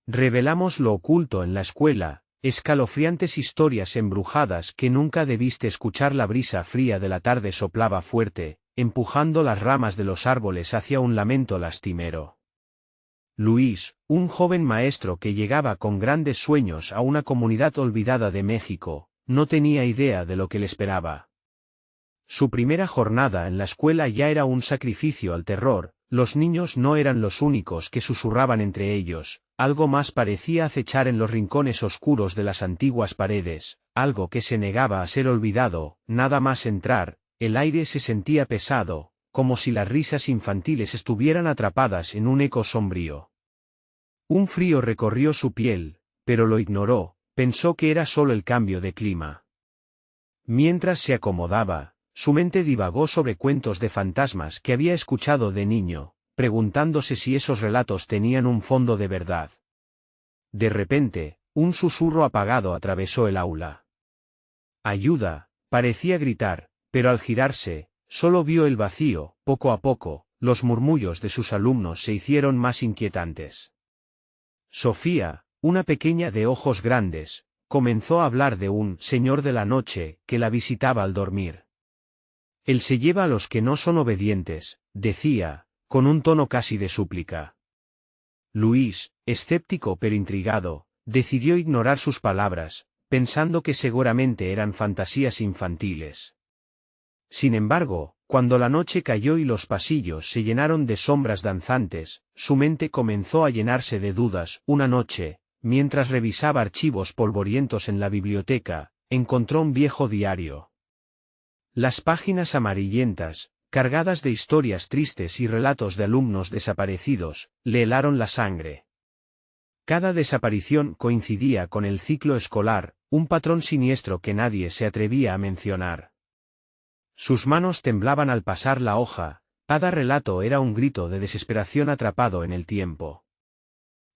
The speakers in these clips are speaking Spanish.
Revelamos lo oculto en la escuela, escalofriantes historias embrujadas que nunca debiste escuchar. La brisa fría de la tarde soplaba fuerte, empujando las ramas de los árboles hacia un lamento lastimero. Luis, un joven maestro que llegaba con grandes sueños a una comunidad olvidada de México, no tenía idea de lo que le esperaba. Su primera jornada en la escuela ya era un sacrificio al terror. Los niños no eran los únicos que susurraban entre ellos, algo más parecía acechar en los rincones oscuros de las antiguas paredes, algo que se negaba a ser olvidado. Nada más entrar, el aire se sentía pesado, como si las risas infantiles estuvieran atrapadas en un eco sombrío. Un frío recorrió su piel, pero lo ignoró, pensó que era solo el cambio de clima. Mientras se acomodaba, su mente divagó sobre cuentos de fantasmas que había escuchado de niño, preguntándose si esos relatos tenían un fondo de verdad. De repente, un susurro apagado atravesó el aula. «¡Ayuda!», parecía gritar, pero al girarse, solo vio el vacío. Poco a poco, los murmullos de sus alumnos se hicieron más inquietantes. Sofía, una pequeña de ojos grandes, comenzó a hablar de un señor de la noche que la visitaba al dormir. «Él se lleva a los que no son obedientes», decía, con un tono casi de súplica. Luis, escéptico pero intrigado, decidió ignorar sus palabras, pensando que seguramente eran fantasías infantiles. Sin embargo, cuando la noche cayó y los pasillos se llenaron de sombras danzantes, su mente comenzó a llenarse de dudas. Una noche, mientras revisaba archivos polvorientos en la biblioteca, encontró un viejo diario. Las páginas amarillentas, cargadas de historias tristes y relatos de alumnos desaparecidos, le helaron la sangre. Cada desaparición coincidía con el ciclo escolar, un patrón siniestro que nadie se atrevía a mencionar. Sus manos temblaban al pasar la hoja, cada relato era un grito de desesperación atrapado en el tiempo.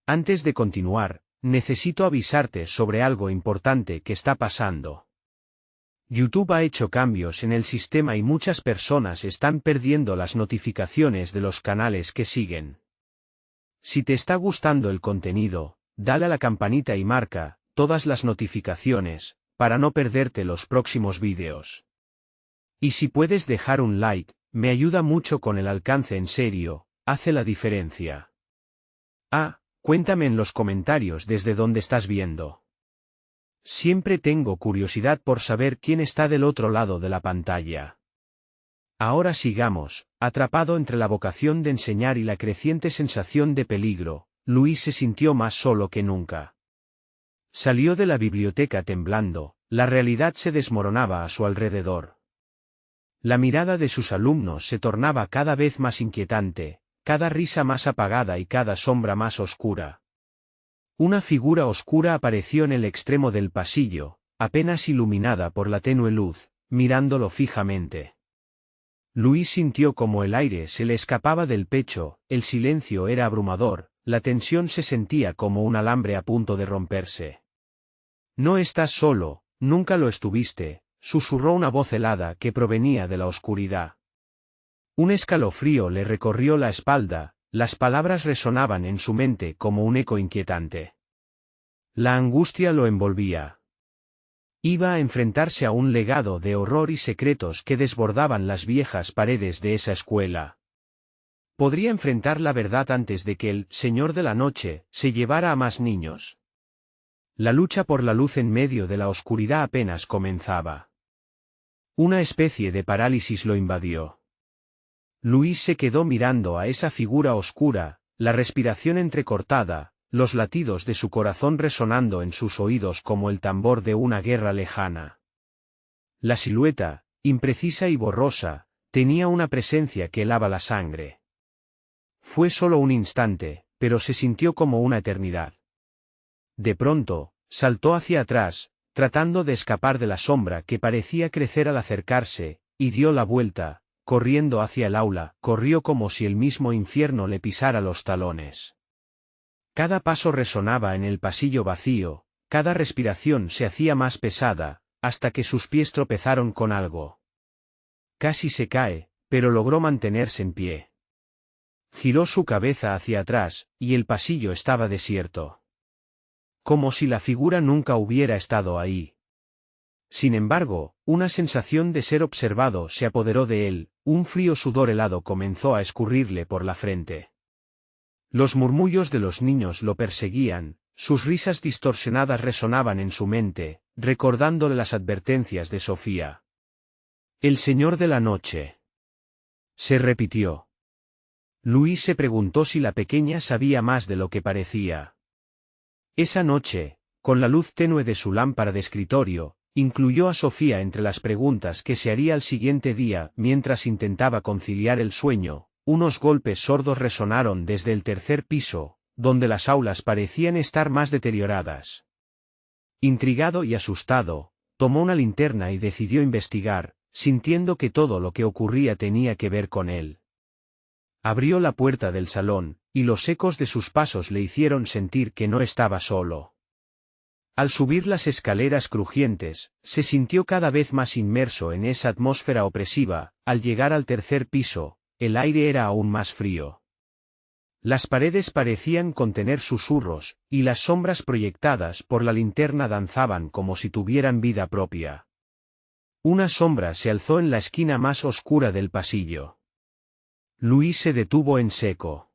«Antes de continuar, necesito avisarte sobre algo importante que está pasando. YouTube ha hecho cambios en el sistema y muchas personas están perdiendo las notificaciones de los canales que siguen. Si te está gustando el contenido, dale a la campanita y marca todas las notificaciones, para no perderte los próximos vídeos. Y si puedes dejar un like, me ayuda mucho con el alcance. En serio, hace la diferencia. Cuéntame en los comentarios desde dónde estás viendo. Siempre tengo curiosidad por saber quién está del otro lado de la pantalla. Ahora sigamos. Atrapado entre la vocación de enseñar y la creciente sensación de peligro, Luis se sintió más solo que nunca. Salió de la biblioteca temblando, la realidad se desmoronaba a su alrededor. La mirada de sus alumnos se tornaba cada vez más inquietante, cada risa más apagada y cada sombra más oscura. Una figura oscura apareció en el extremo del pasillo, apenas iluminada por la tenue luz, mirándolo fijamente. Luis sintió como el aire se le escapaba del pecho, el silencio era abrumador, la tensión se sentía como un alambre a punto de romperse. «No estás solo, nunca lo estuviste», susurró una voz helada que provenía de la oscuridad. Un escalofrío le recorrió la espalda. Las palabras resonaban en su mente como un eco inquietante. La angustia lo envolvía. Iba a enfrentarse a un legado de horror y secretos que desbordaban las viejas paredes de esa escuela. Podría enfrentar la verdad antes de que el Señor de la Noche se llevara a más niños. La lucha por la luz en medio de la oscuridad apenas comenzaba. Una especie de parálisis lo invadió. Luis se quedó mirando a esa figura oscura, la respiración entrecortada, los latidos de su corazón resonando en sus oídos como el tambor de una guerra lejana. La silueta, imprecisa y borrosa, tenía una presencia que helaba la sangre. Fue solo un instante, pero se sintió como una eternidad. De pronto, saltó hacia atrás, tratando de escapar de la sombra que parecía crecer al acercarse, y dio la vuelta. Corriendo hacia el aula, corrió como si el mismo infierno le pisara los talones. Cada paso resonaba en el pasillo vacío, cada respiración se hacía más pesada, hasta que sus pies tropezaron con algo. Casi se cae, pero logró mantenerse en pie. Giró su cabeza hacia atrás, y el pasillo estaba desierto. como si la figura nunca hubiera estado ahí. Sin embargo, una sensación de ser observado se apoderó de él, un frío sudor helado comenzó a escurrirle por la frente. Los murmullos de los niños lo perseguían, sus risas distorsionadas resonaban en su mente, recordándole las advertencias de Sofía. El Señor de la Noche. Se repitió. Luis se preguntó si la pequeña sabía más de lo que parecía. Esa noche, con la luz tenue de su lámpara de escritorio, incluyó a Sofía entre las preguntas que se haría al siguiente día mientras intentaba conciliar el sueño. Unos golpes sordos resonaron desde el tercer piso, donde las aulas parecían estar más deterioradas. Intrigado y asustado, tomó una linterna y decidió investigar, sintiendo que todo lo que ocurría tenía que ver con él. Abrió la puerta del salón, y los ecos de sus pasos le hicieron sentir que no estaba solo. Al subir las escaleras crujientes, se sintió cada vez más inmerso en esa atmósfera opresiva. Al llegar al tercer piso, el aire era aún más frío. Las paredes parecían contener susurros, y las sombras proyectadas por la linterna danzaban como si tuvieran vida propia. Una sombra se alzó en la esquina más oscura del pasillo. Luis se detuvo en seco.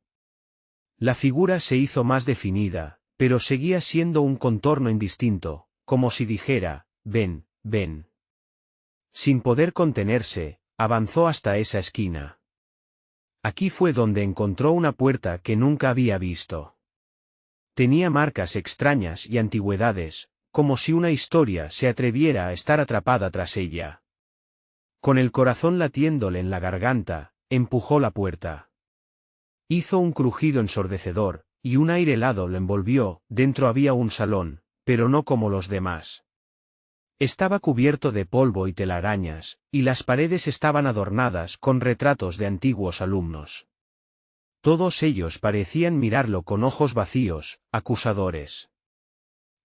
La figura se hizo más definida, pero seguía siendo un contorno indistinto, como si dijera, ven, ven. Sin poder contenerse, avanzó hasta esa esquina. Aquí fue donde encontró una puerta que nunca había visto. Tenía marcas extrañas y antigüedades, como si una historia se atreviera a estar atrapada tras ella. Con el corazón latiéndole en la garganta, empujó la puerta. Hizo un crujido ensordecedor, y un aire helado lo envolvió. Dentro había un salón, pero no como los demás. Estaba cubierto de polvo y telarañas, y las paredes estaban adornadas con retratos de antiguos alumnos. Todos ellos parecían mirarlo con ojos vacíos, acusadores.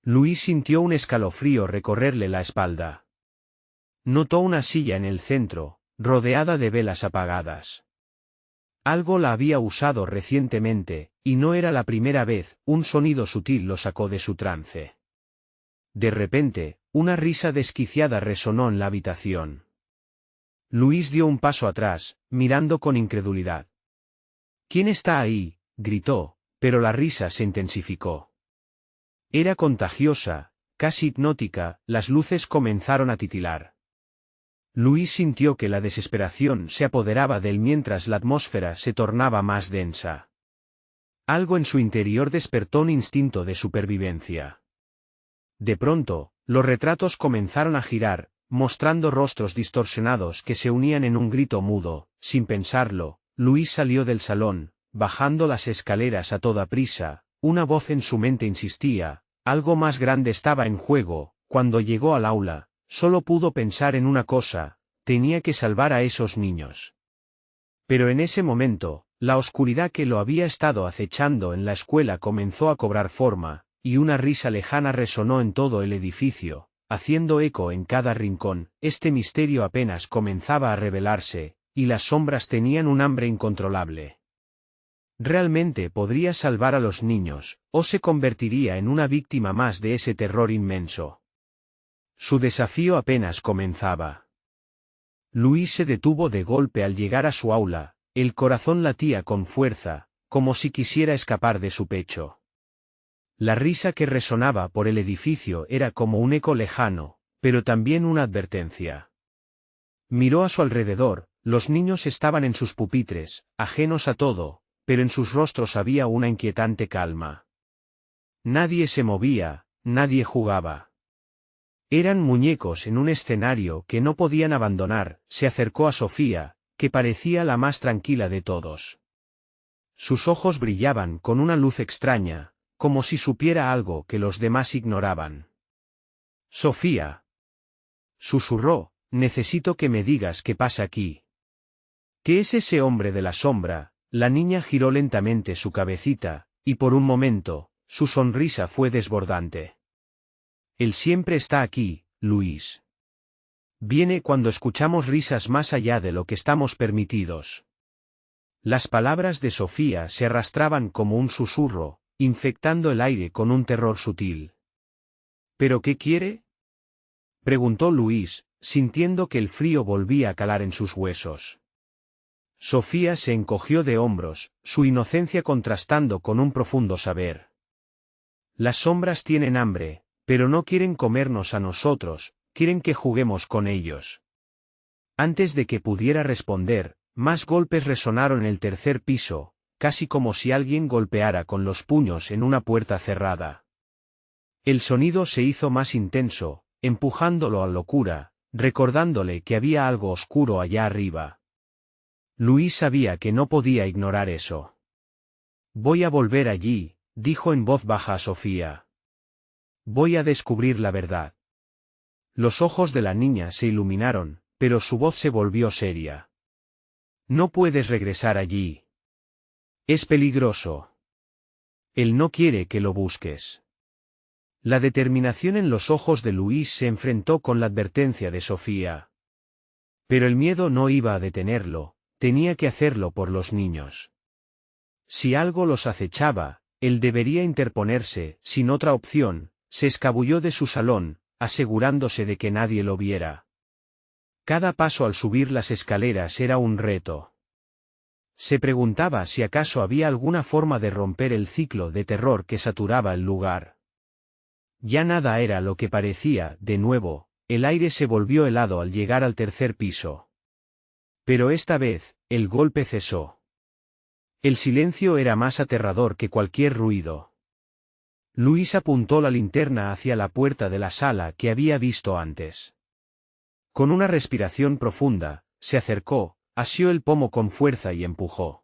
Luis sintió un escalofrío recorrerle la espalda. Notó una silla en el centro, rodeada de velas apagadas. Algo la había usado recientemente, y no era la primera vez. Un sonido sutil lo sacó de su trance. De repente, una risa desquiciada resonó en la habitación. Luis dio un paso atrás, mirando con incredulidad. ¿Quién está ahí?, gritó, pero la risa se intensificó. Era contagiosa, casi hipnótica. Las luces comenzaron a titilar. Luis sintió que la desesperación se apoderaba de él mientras la atmósfera se tornaba más densa. Algo en su interior despertó un instinto de supervivencia. De pronto, los retratos comenzaron a girar, mostrando rostros distorsionados que se unían en un grito mudo. Sin pensarlo, Luis salió del salón, bajando las escaleras a toda prisa. Una voz en su mente insistía, algo más grande estaba en juego. Cuando llegó al aula, solo pudo pensar en una cosa: tenía que salvar a esos niños. Pero en ese momento, la oscuridad que lo había estado acechando en la escuela comenzó a cobrar forma, y una risa lejana resonó en todo el edificio, haciendo eco en cada rincón. Este misterio apenas comenzaba a revelarse, y las sombras tenían un hambre incontrolable. ¿Realmente podría salvar a los niños, o se convertiría en una víctima más de ese terror inmenso? Su desafío apenas comenzaba. Luis se detuvo de golpe al llegar a su aula, el corazón latía con fuerza, como si quisiera escapar de su pecho. La risa que resonaba por el edificio era como un eco lejano, pero también una advertencia. Miró a su alrededor. Los niños estaban en sus pupitres, ajenos a todo, pero en sus rostros había una inquietante calma. Nadie se movía, nadie jugaba. Eran muñecos en un escenario que no podían abandonar. Se acercó a Sofía, que parecía la más tranquila de todos. Sus ojos brillaban con una luz extraña, como si supiera algo que los demás ignoraban. Sofía, susurró, necesito que me digas qué pasa aquí. ¿Qué es ese hombre de la sombra? La niña giró lentamente su cabecita, y por un momento, su sonrisa fue desbordante. Él siempre está aquí, Luis. Viene cuando escuchamos risas más allá de lo que estamos permitidos. Las palabras de Sofía se arrastraban como un susurro, infectando el aire con un terror sutil. ¿Pero qué quiere?, preguntó Luis, sintiendo que el frío volvía a calar en sus huesos. Sofía se encogió de hombros, su inocencia contrastando con un profundo saber. Las sombras tienen hambre, pero no quieren comernos a nosotros, quieren que juguemos con ellos. Antes de que pudiera responder, más golpes resonaron en el tercer piso, casi como si alguien golpeara con los puños en una puerta cerrada. El sonido se hizo más intenso, empujándolo a locura, recordándole que había algo oscuro allá arriba. Luis sabía que no podía ignorar eso. Voy a volver allí, dijo en voz baja a Sofía. Voy a descubrir la verdad. Los ojos de la niña se iluminaron, pero su voz se volvió seria. No puedes regresar allí. Es peligroso. Él no quiere que lo busques. La determinación en los ojos de Luis se enfrentó con la advertencia de Sofía. Pero el miedo no iba a detenerlo, tenía que hacerlo por los niños. Si algo los acechaba, él debería interponerse, sin otra opción. Se escabulló de su salón, asegurándose de que nadie lo viera. Cada paso al subir las escaleras era un reto. Se preguntaba si acaso había alguna forma de romper el ciclo de terror que saturaba el lugar. Ya nada era lo que parecía, de nuevo, el aire se volvió helado al llegar al tercer piso. Pero esta vez, el golpe cesó. El silencio era más aterrador que cualquier ruido. Luis apuntó la linterna hacia la puerta de la sala que había visto antes. Con una respiración profunda, se acercó, asió el pomo con fuerza y empujó.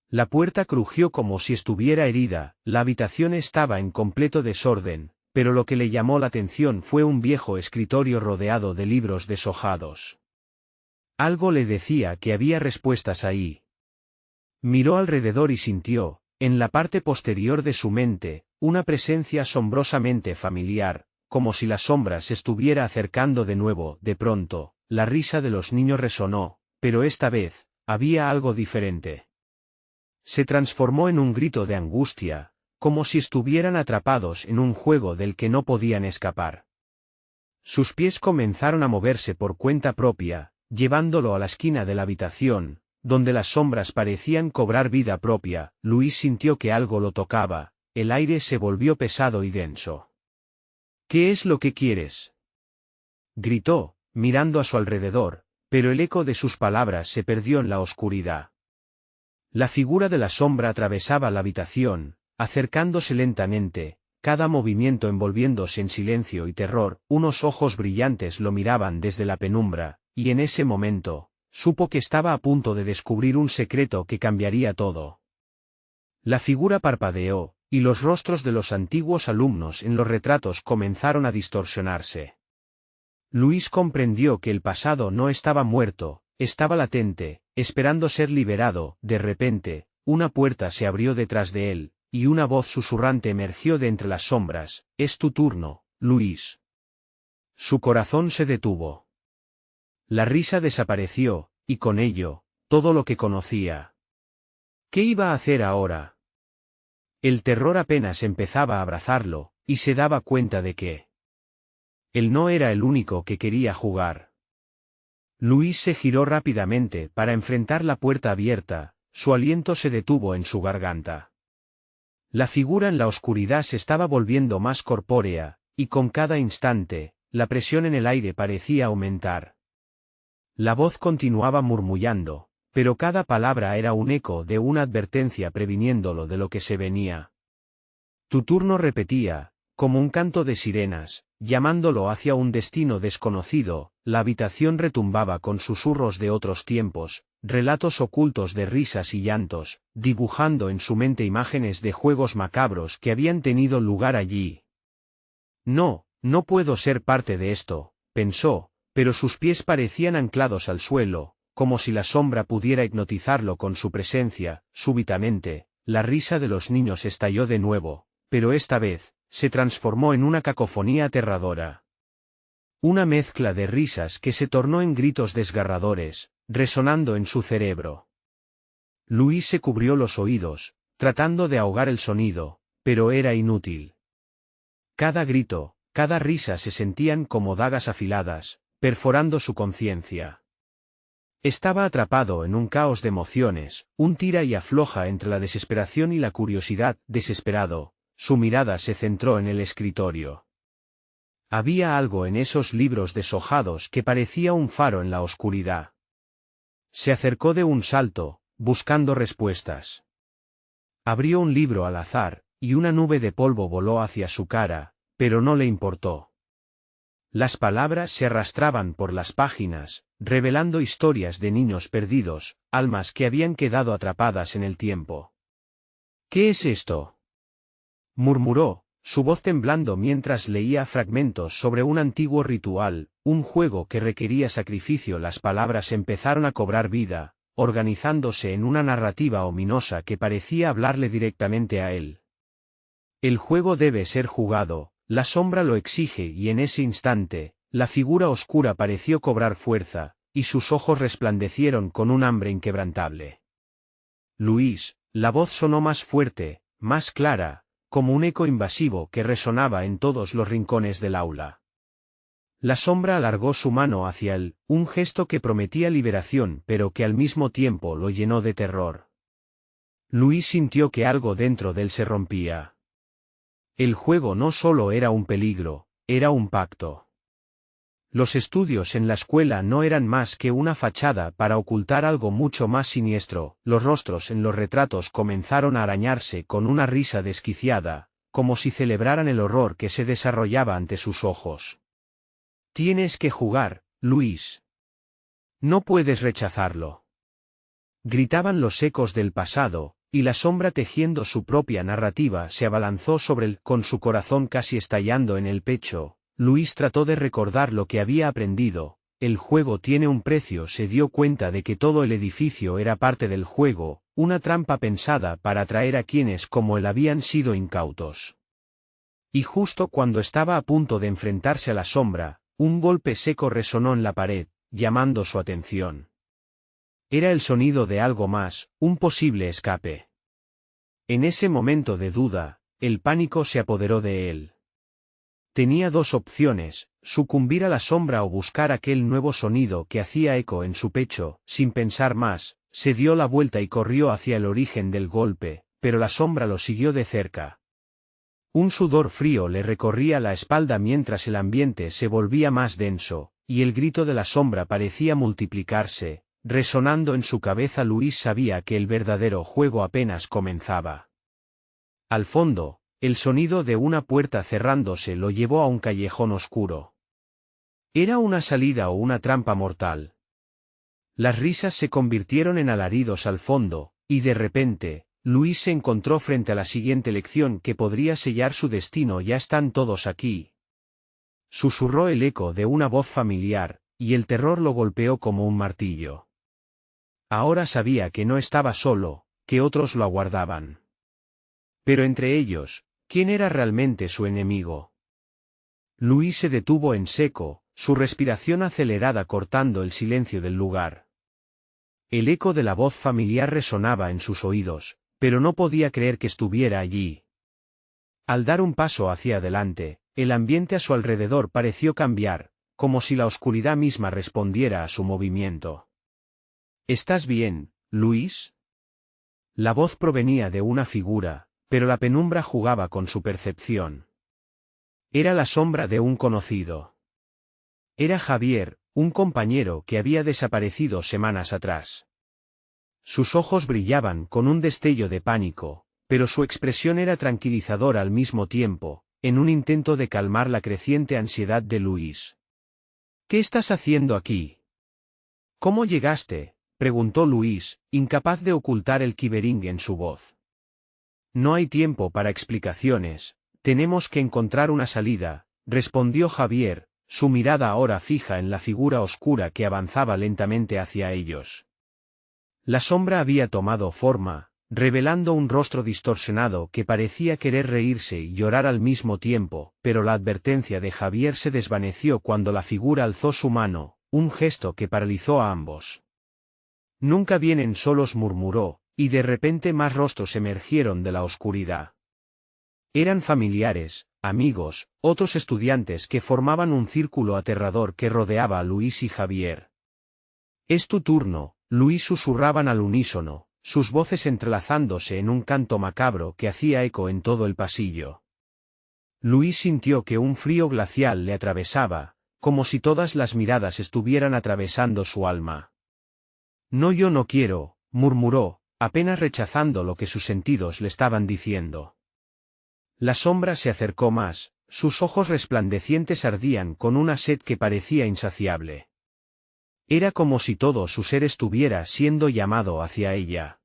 La puerta crujió como si estuviera herida, la habitación estaba en completo desorden, pero lo que le llamó la atención fue un viejo escritorio rodeado de libros deshojados. Algo le decía que había respuestas ahí. Miró alrededor y sintió, en la parte posterior de su mente, una presencia asombrosamente familiar, como si la sombra se estuviera acercando de nuevo. De pronto, la risa de los niños resonó, pero esta vez, había algo diferente. Se transformó en un grito de angustia, como si estuvieran atrapados en un juego del que no podían escapar. Sus pies comenzaron a moverse por cuenta propia, llevándolo a la esquina de la habitación, donde las sombras parecían cobrar vida propia. Luis sintió que algo lo tocaba, el aire se volvió pesado y denso. ¿Qué es lo que quieres?, gritó, mirando a su alrededor, pero el eco de sus palabras se perdió en la oscuridad. La figura de la sombra atravesaba la habitación, acercándose lentamente, cada movimiento envolviéndose en silencio y terror. Unos ojos brillantes lo miraban desde la penumbra, y en ese momento, supo que estaba a punto de descubrir un secreto que cambiaría todo. La figura parpadeó, y los rostros de los antiguos alumnos en los retratos comenzaron a distorsionarse. Luis comprendió que el pasado no estaba muerto, estaba latente, esperando ser liberado. De repente, una puerta se abrió detrás de él, y una voz susurrante emergió de entre las sombras: «Es tu turno, Luis». Su corazón se detuvo. La risa desapareció, y con ello, todo lo que conocía. ¿Qué iba a hacer ahora? El terror apenas empezaba a abrazarlo, y se daba cuenta de que él no era el único que quería jugar. Luis se giró rápidamente para enfrentar la puerta abierta, su aliento se detuvo en su garganta. La figura en la oscuridad se estaba volviendo más corpórea, y con cada instante, la presión en el aire parecía aumentar. La voz continuaba murmullando, pero cada palabra era un eco de una advertencia previniéndolo de lo que se venía. Tu turno, repetía, como un canto de sirenas, llamándolo hacia un destino desconocido. La habitación retumbaba con susurros de otros tiempos, relatos ocultos de risas y llantos, dibujando en su mente imágenes de juegos macabros que habían tenido lugar allí. No, no puedo ser parte de esto, pensó, pero sus pies parecían anclados al suelo, como si la sombra pudiera hipnotizarlo con su presencia. Súbitamente, la risa de los niños estalló de nuevo, pero esta vez, se transformó en una cacofonía aterradora. Una mezcla de risas que se tornó en gritos desgarradores, resonando en su cerebro. Luis se cubrió los oídos, tratando de ahogar el sonido, pero era inútil. Cada grito, cada risa se sentían como dagas afiladas, perforando su conciencia. Estaba atrapado en un caos de emociones, un tira y afloja entre la desesperación y la curiosidad. Desesperado, su mirada se centró en el escritorio. Había algo en esos libros deshojados que parecía un faro en la oscuridad. Se acercó de un salto, buscando respuestas. Abrió un libro al azar, y una nube de polvo voló hacia su cara, pero no le importó. Las palabras se arrastraban por las páginas, revelando historias de niños perdidos, almas que habían quedado atrapadas en el tiempo. ¿Qué es esto?, murmuró, su voz temblando mientras leía fragmentos sobre un antiguo ritual, un juego que requería sacrificio. Las palabras empezaron a cobrar vida, organizándose en una narrativa ominosa que parecía hablarle directamente a él. El juego debe ser jugado, la sombra lo exige, y en ese instante, la figura oscura pareció cobrar fuerza, y sus ojos resplandecieron con un hambre inquebrantable. Luis, la voz sonó más fuerte, más clara, como un eco invasivo que resonaba en todos los rincones del aula. La sombra alargó su mano hacia él, un gesto que prometía liberación pero que al mismo tiempo lo llenó de terror. Luis sintió que algo dentro de él se rompía. El juego no solo era un peligro, era un pacto. Los estudios en la escuela no eran más que una fachada para ocultar algo mucho más siniestro. Los rostros en los retratos comenzaron a arañarse con una risa desquiciada, como si celebraran el horror que se desarrollaba ante sus ojos. Tienes que jugar, Luis. No puedes rechazarlo. Gritaban los ecos del pasado, y la sombra tejiendo su propia narrativa se abalanzó sobre él. Con su corazón casi estallando en el pecho, Luis trató de recordar lo que había aprendido. El juego tiene un precio. Se dio cuenta de que todo el edificio era parte del juego, una trampa pensada para atraer a quienes como él habían sido incautos. Y justo cuando estaba a punto de enfrentarse a la sombra, un golpe seco resonó en la pared, llamando su atención. Era el sonido de algo más, un posible escape. En ese momento de duda, el pánico se apoderó de él. Tenía dos opciones: sucumbir a la sombra o buscar aquel nuevo sonido que hacía eco en su pecho. Sin pensar más, se dio la vuelta y corrió hacia el origen del golpe, pero la sombra lo siguió de cerca. Un sudor frío le recorría la espalda mientras el ambiente se volvía más denso, y el grito de la sombra parecía multiplicarse, resonando en su cabeza. Luis sabía que el verdadero juego apenas comenzaba. Al fondo, el sonido de una puerta cerrándose lo llevó a un callejón oscuro. ¿Era una salida o una trampa mortal? Las risas se convirtieron en alaridos al fondo, y de repente, Luis se encontró frente a la siguiente lección que podría sellar su destino. Ya están todos aquí. Susurró el eco de una voz familiar, y el terror lo golpeó como un martillo. Ahora sabía que no estaba solo, que otros lo aguardaban. Pero entre ellos, ¿quién era realmente su enemigo? Luis se detuvo en seco, su respiración acelerada cortando el silencio del lugar. El eco de la voz familiar resonaba en sus oídos, pero no podía creer que estuviera allí. Al dar un paso hacia adelante, el ambiente a su alrededor pareció cambiar, como si la oscuridad misma respondiera a su movimiento. ¿Estás bien, Luis? La voz provenía de una figura, pero la penumbra jugaba con su percepción. Era la sombra de un conocido. Era Javier, un compañero que había desaparecido semanas atrás. Sus ojos brillaban con un destello de pánico, pero su expresión era tranquilizadora al mismo tiempo, en un intento de calmar la creciente ansiedad de Luis. ¿Qué estás haciendo aquí? ¿Cómo llegaste?, preguntó Luis, incapaz de ocultar el quivering en su voz. No hay tiempo para explicaciones, tenemos que encontrar una salida, respondió Javier, su mirada ahora fija en la figura oscura que avanzaba lentamente hacia ellos. La sombra había tomado forma, revelando un rostro distorsionado que parecía querer reírse y llorar al mismo tiempo, pero la advertencia de Javier se desvaneció cuando la figura alzó su mano, un gesto que paralizó a ambos. Nunca vienen solos, murmuró, y de repente más rostros emergieron de la oscuridad. Eran familiares, amigos, otros estudiantes que formaban un círculo aterrador que rodeaba a Luis y Javier. «Es tu turno», Luis susurraban al unísono, sus voces entrelazándose en un canto macabro que hacía eco en todo el pasillo. Luis sintió que un frío glacial le atravesaba, como si todas las miradas estuvieran atravesando su alma. «No, yo no quiero», murmuró, apenas rechazando lo que sus sentidos le estaban diciendo. La sombra se acercó más, sus ojos resplandecientes ardían con una sed que parecía insaciable. Era como si todo su ser estuviera siendo llamado hacia ella.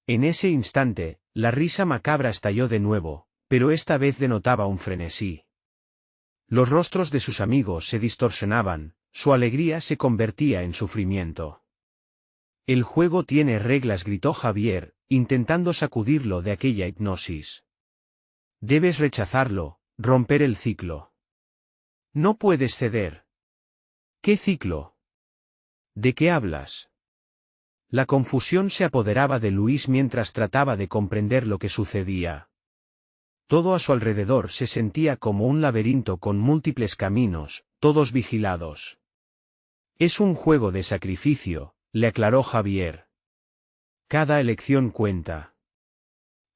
En ese instante, la risa macabra estalló de nuevo, pero esta vez denotaba un frenesí. Los rostros de sus amigos se distorsionaban, su alegría se convertía en sufrimiento. «El juego tiene reglas», gritó Javier, intentando sacudirlo de aquella hipnosis. «Debes rechazarlo, romper el ciclo. No puedes ceder». «¿Qué ciclo? ¿De qué hablas?». La confusión se apoderaba de Luis mientras trataba de comprender lo que sucedía. Todo a su alrededor se sentía como un laberinto con múltiples caminos, todos vigilados. «Es un juego de sacrificio», le aclaró Javier. «Cada elección cuenta.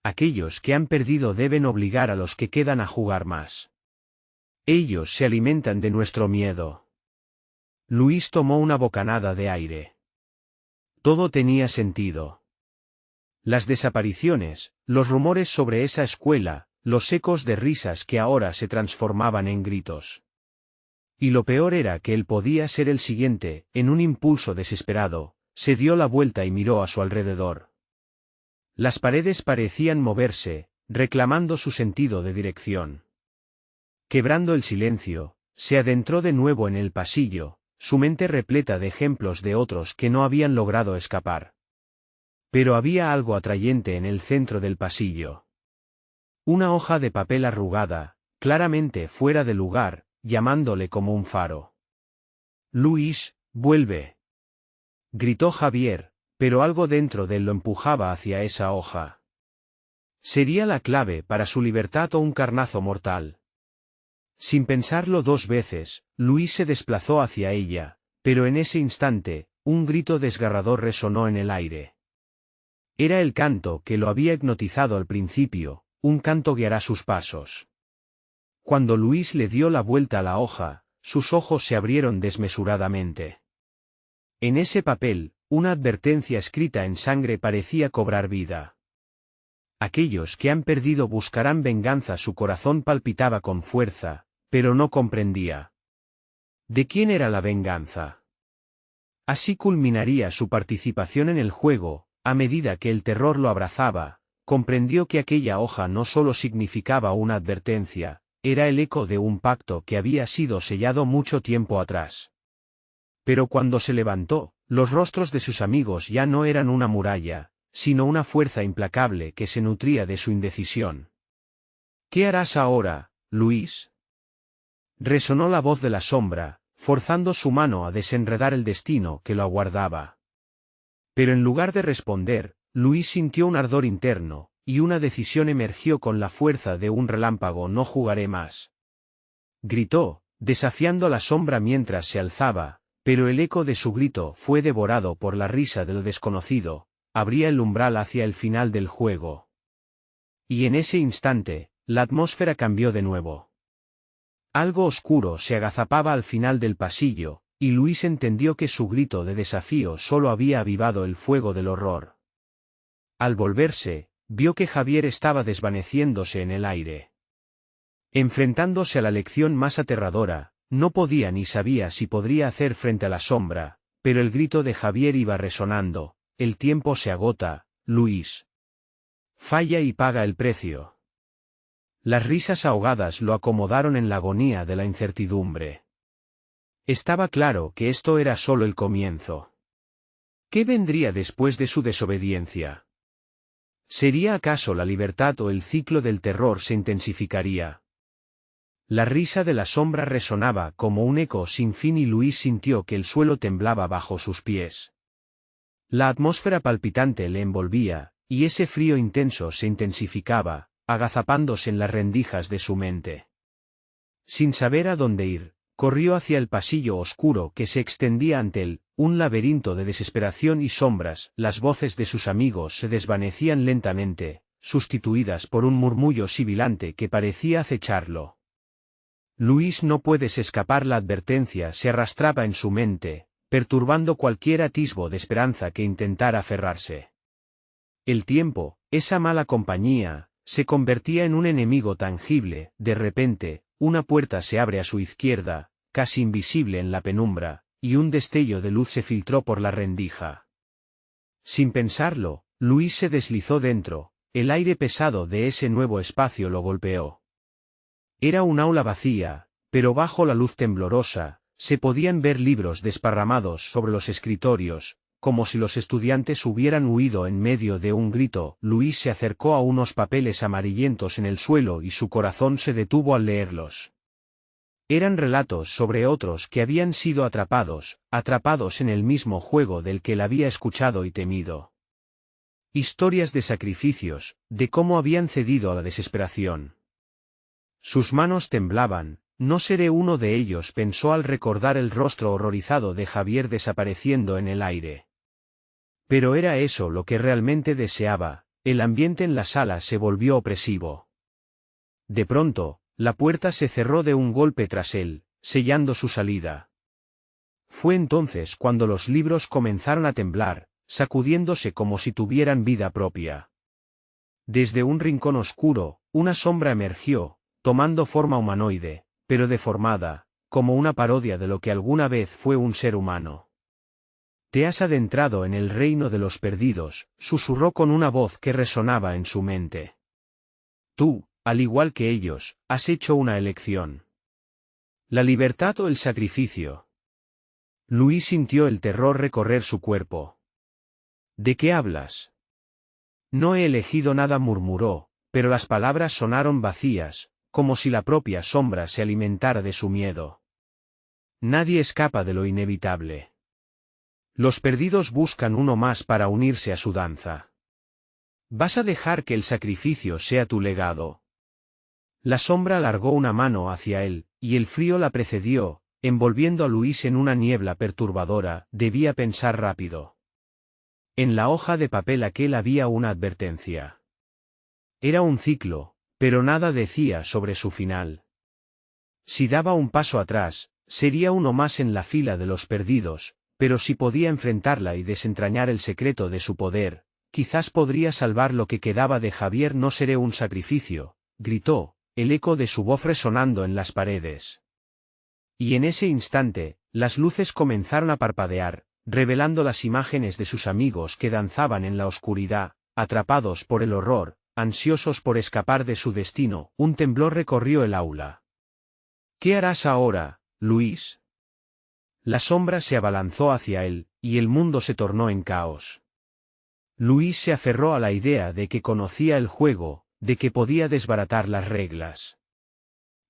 Aquellos que han perdido deben obligar a los que quedan a jugar más. Ellos se alimentan de nuestro miedo». Luis tomó una bocanada de aire. Todo tenía sentido. Las desapariciones, los rumores sobre esa escuela, los ecos de risas que ahora se transformaban en gritos. Y lo peor era que él podía ser el siguiente. En un impulso desesperado, se dio la vuelta y miró a su alrededor. Las paredes parecían moverse, reclamando su sentido de dirección. Quebrando el silencio, se adentró de nuevo en el pasillo, su mente repleta de ejemplos de otros que no habían logrado escapar. Pero había algo atrayente en el centro del pasillo. Una hoja de papel arrugada, claramente fuera de lugar, llamándole como un faro. «Luis, vuelve», gritó Javier, pero algo dentro de él lo empujaba hacia esa hoja. Sería la clave para su libertad o un carnazo mortal. Sin pensarlo dos veces, Luis se desplazó hacia ella, pero en ese instante, un grito desgarrador resonó en el aire. Era el canto que lo había hipnotizado al principio, un canto guiará sus pasos. Cuando Luis le dio la vuelta a la hoja, sus ojos se abrieron desmesuradamente. En ese papel, una advertencia escrita en sangre parecía cobrar vida. Aquellos que han perdido buscarán venganza. Su corazón palpitaba con fuerza, pero no comprendía. ¿De quién era la venganza? Así culminaría su participación en el juego. A medida que el terror lo abrazaba, comprendió que aquella hoja no solo significaba una advertencia, era el eco de un pacto que había sido sellado mucho tiempo atrás. Pero cuando se levantó, los rostros de sus amigos ya no eran una muralla, sino una fuerza implacable que se nutría de su indecisión. «¿Qué harás ahora, Luis?», resonó la voz de la sombra, forzando su mano a desenredar el destino que lo aguardaba. Pero en lugar de responder, Luis sintió un ardor interno, y una decisión emergió con la fuerza de un relámpago. «No jugaré más», gritó, desafiando a la sombra mientras se alzaba, pero el eco de su grito fue devorado por la risa de lo desconocido. Abría el umbral hacia el final del juego. Y en ese instante, la atmósfera cambió de nuevo. Algo oscuro se agazapaba al final del pasillo, y Luis entendió que su grito de desafío solo había avivado el fuego del horror. Al volverse, vio que Javier estaba desvaneciéndose en el aire. Enfrentándose a la lección más aterradora, no podía ni sabía si podría hacer frente a la sombra, pero el grito de Javier iba resonando: «El tiempo se agota, Luis. Falla y paga el precio». Las risas ahogadas lo acomodaron en la agonía de la incertidumbre. Estaba claro que esto era solo el comienzo. ¿Qué vendría después de su desobediencia? ¿Sería acaso la libertad o el ciclo del terror se intensificaría? La risa de la sombra resonaba como un eco sin fin y Luis sintió que el suelo temblaba bajo sus pies. La atmósfera palpitante le envolvía, y ese frío intenso se intensificaba, agazapándose en las rendijas de su mente. Sin saber a dónde ir, corrió hacia el pasillo oscuro que se extendía ante él, un laberinto de desesperación y sombras. Las voces de sus amigos se desvanecían lentamente, sustituidas por un murmullo sibilante que parecía acecharlo. Luis, no puedes escapar. La advertencia se arrastraba en su mente, perturbando cualquier atisbo de esperanza que intentara aferrarse. El tiempo, esa mala compañía, se convertía en un enemigo tangible. De repente, una puerta se abre a su izquierda, casi invisible en la penumbra, y un destello de luz se filtró por la rendija. Sin pensarlo, Luis se deslizó dentro, el aire pesado de ese nuevo espacio lo golpeó. Era un aula vacía, pero bajo la luz temblorosa, se podían ver libros desparramados sobre los escritorios, como si los estudiantes hubieran huido en medio de un grito. Luis se acercó a unos papeles amarillentos en el suelo y su corazón se detuvo al leerlos. Eran relatos sobre otros que habían sido atrapados en el mismo juego del que él había escuchado y temido. Historias de sacrificios, de cómo habían cedido a la desesperación. Sus manos temblaban. No seré uno de ellos, pensó al recordar el rostro horrorizado de Javier desapareciendo en el aire. Pero era eso lo que realmente deseaba. El ambiente en la sala se volvió opresivo. De pronto, la puerta se cerró de un golpe tras él, sellando su salida. Fue entonces cuando los libros comenzaron a temblar, sacudiéndose como si tuvieran vida propia. Desde un rincón oscuro, una sombra emergió, tomando forma humanoide, pero deformada, como una parodia de lo que alguna vez fue un ser humano. «Te has adentrado en el reino de los perdidos», susurró con una voz que resonaba en su mente. «Tú, al igual que ellos, has hecho una elección. ¿La libertad o el sacrificio?» Luis sintió el terror recorrer su cuerpo. «¿De qué hablas?» «No he elegido nada», murmuró, pero las palabras sonaron vacías, como si la propia sombra se alimentara de su miedo. Nadie escapa de lo inevitable. Los perdidos buscan uno más para unirse a su danza. ¿Vas a dejar que el sacrificio sea tu legado? La sombra alargó una mano hacia él, y el frío la precedió, envolviendo a Luis en una niebla perturbadora. Debía pensar rápido. En la hoja de papel aquel había una advertencia. Era un ciclo, pero nada decía sobre su final. Si daba un paso atrás, sería uno más en la fila de los perdidos, pero si podía enfrentarla y desentrañar el secreto de su poder, quizás podría salvar lo que quedaba de Javier. «No seré un sacrificio», gritó, el eco de su voz resonando en las paredes. Y en ese instante, las luces comenzaron a parpadear, revelando las imágenes de sus amigos que danzaban en la oscuridad, atrapados por el horror, ansiosos por escapar de su destino. Un temblor recorrió el aula. «¿Qué harás ahora, Luis?» La sombra se abalanzó hacia él, y el mundo se tornó en caos. Luis se aferró a la idea de que conocía el juego, de que podía desbaratar las reglas.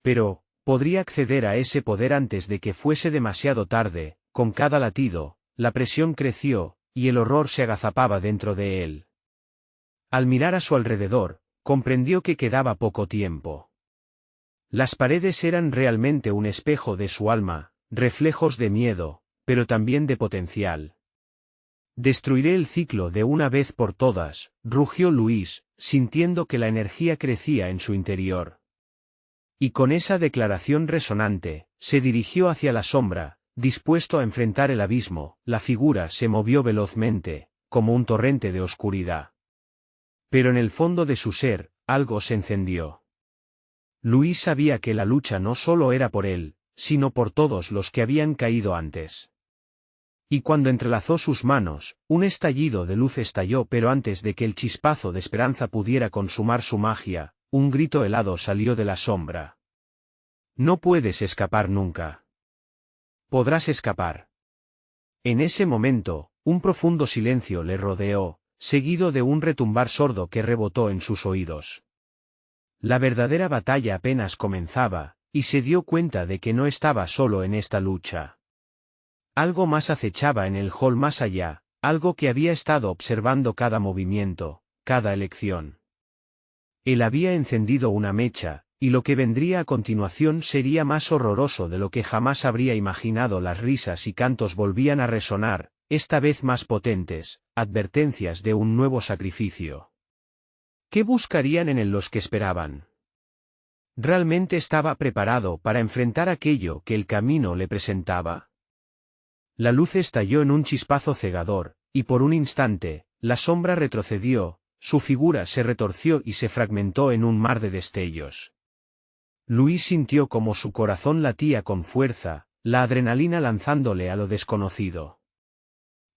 Pero, podría acceder a ese poder antes de que fuese demasiado tarde. Con cada latido, la presión creció, y el horror se agazapaba dentro de él. Al mirar a su alrededor, comprendió que quedaba poco tiempo. Las paredes eran realmente un espejo de su alma, reflejos de miedo, pero también de potencial. «Destruiré el ciclo de una vez por todas», rugió Luis, sintiendo que la energía crecía en su interior. Y con esa declaración resonante, se dirigió hacia la sombra, dispuesto a enfrentar el abismo. La figura se movió velozmente, como un torrente de oscuridad. Pero en el fondo de su ser, algo se encendió. Luis sabía que la lucha no solo era por él, sino por todos los que habían caído antes. Y cuando entrelazó sus manos, un estallido de luz estalló, pero antes de que el chispazo de esperanza pudiera consumar su magia, un grito helado salió de la sombra. «No puedes escapar nunca. Podrás escapar». En ese momento, un profundo silencio le rodeó, seguido de un retumbar sordo que rebotó en sus oídos. La verdadera batalla apenas comenzaba, y se dio cuenta de que no estaba solo en esta lucha. Algo más acechaba en el hall más allá, algo que había estado observando cada movimiento, cada elección. Él había encendido una mecha, y lo que vendría a continuación sería más horroroso de lo que jamás habría imaginado. Las risas y cantos volvían a resonar, esta vez más potentes, advertencias de un nuevo sacrificio. ¿Qué buscarían en él los que esperaban? ¿Realmente estaba preparado para enfrentar aquello que el camino le presentaba? La luz estalló en un chispazo cegador, y por un instante, la sombra retrocedió, su figura se retorció y se fragmentó en un mar de destellos. Luis sintió como su corazón latía con fuerza, la adrenalina lanzándole a lo desconocido.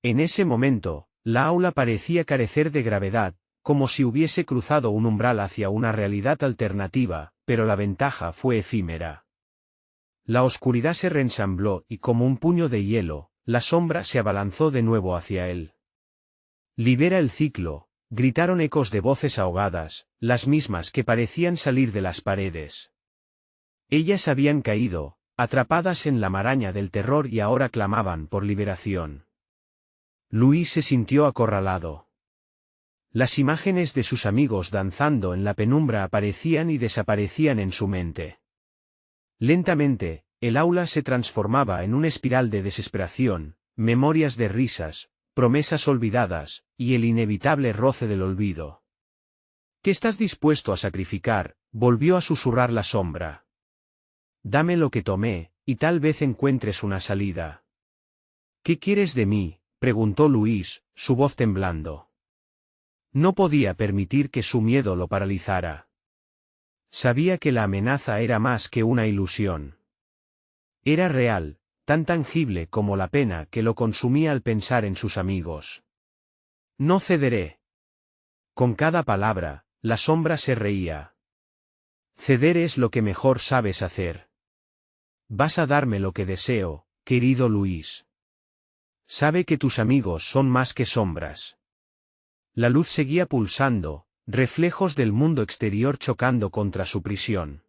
En ese momento, la aula parecía carecer de gravedad, como si hubiese cruzado un umbral hacia una realidad alternativa, pero la ventaja fue efímera. La oscuridad se reensambló y como un puño de hielo, la sombra se abalanzó de nuevo hacia él. «Libera el ciclo», gritaron ecos de voces ahogadas, las mismas que parecían salir de las paredes. Ellas habían caído, atrapadas en la maraña del terror y ahora clamaban por liberación. Luis se sintió acorralado. Las imágenes de sus amigos danzando en la penumbra aparecían y desaparecían en su mente. Lentamente, el aula se transformaba en una espiral de desesperación, memorias de risas, promesas olvidadas, y el inevitable roce del olvido. ¿Qué estás dispuesto a sacrificar?, volvió a susurrar la sombra. Dame lo que tomé, y tal vez encuentres una salida. ¿Qué quieres de mí?, preguntó Luis, su voz temblando. No podía permitir que su miedo lo paralizara. Sabía que la amenaza era más que una ilusión. Era real, tan tangible como la pena que lo consumía al pensar en sus amigos. No cederé. Con cada palabra, la sombra se reía. Ceder es lo que mejor sabes hacer. Vas a darme lo que deseo, querido Luis. Sabe que tus amigos son más que sombras. La luz seguía pulsando, reflejos del mundo exterior chocando contra su prisión.